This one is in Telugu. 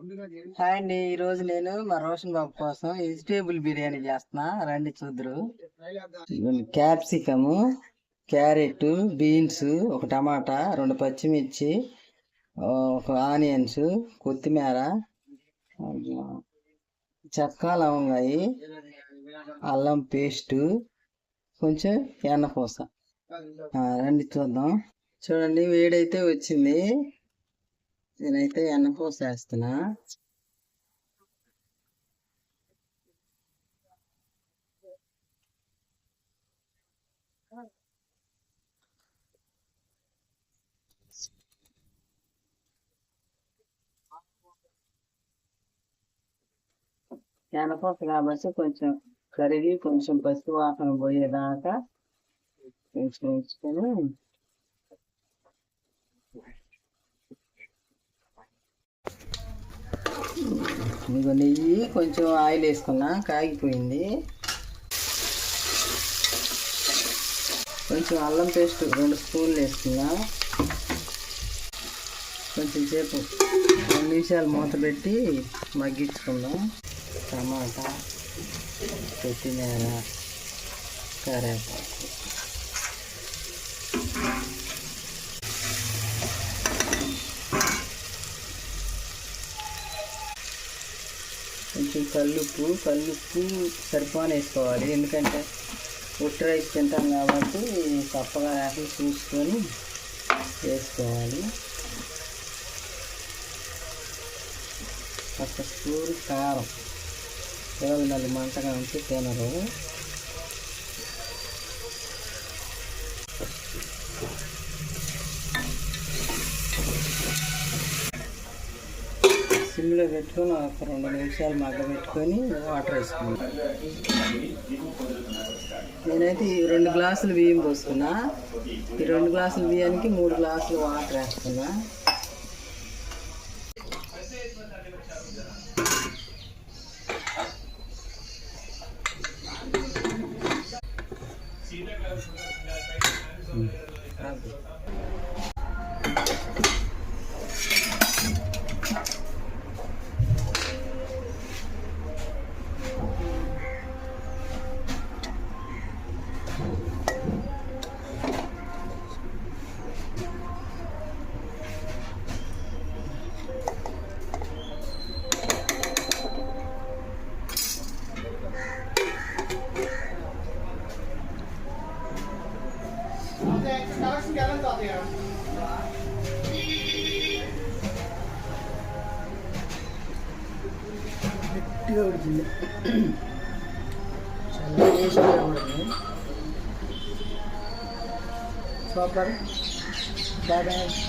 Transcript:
హాయ్ అండి. ఈరోజు నేను మా రోషన్ బాబు కోసం వెజిటేబుల్ బిర్యానీ చేస్తున్నా, రండి చూద్దరు. క్యాప్సికము, క్యారెట్, బీన్స్, ఒక టమాటా, 2 పచ్చిమిర్చి, ఒక ఆనియన్స్, కొత్తిమీర, చెక్క, లవంగాయి, అల్లం పేస్టు, కొంచెం ఎన్నపూస. రండి చూద్దాం. చూడండి, వేడైతే వచ్చింది. నేనైతే ఎన్నపూస వేస్తున్నా. ఎన్నపూస కాబట్టి కొంచెం కరిగి కొంచెం పసుపు వాసన పోయేదాకా కొంచెం ఉంచుకొని ఇంకో నెయ్యి, కొంచెం ఆయిల్ వేసుకున్నా, కాగిపోయింది. కొంచెం అల్లం పేస్ట్ 2 స్పూన్లు వేసుకున్నా. కొంచెం సేపు 2 నిమిషాలు మూత పెట్టి మగ్గించుకుందాం. టమాటా, కొత్తిమీర, కరివేపాకు, కొంచెం కల్లుప్పు సరిపోని వేసుకోవాలి, ఎందుకంటే ఉట్టి రైస్ తింటాం కాబట్టి చప్పగా లేకుండా చూసుకొని వేసుకోవాలి. 1 స్పూన్ కారం, పిల్లలు మళ్ళీ మంటగా ఉంటే తినరు. సిమ్లో పెట్టుకొని ఒక 2 నిమిషాలు మగ్గబెట్టుకొని వాటర్ వేసుకున్నాను. నేనైతే ఈ 2 గ్లాసులు బియ్యం పోసుకున్నా. ఈ 2 గ్లాసుల బియ్యానికి 3 గ్లాసులు వాటర్ వేస్తున్నా. గట్టిగా ఉడికింది, చాలా టేస్ట్గా ఉంటుంది. సూపర్. Bye bye.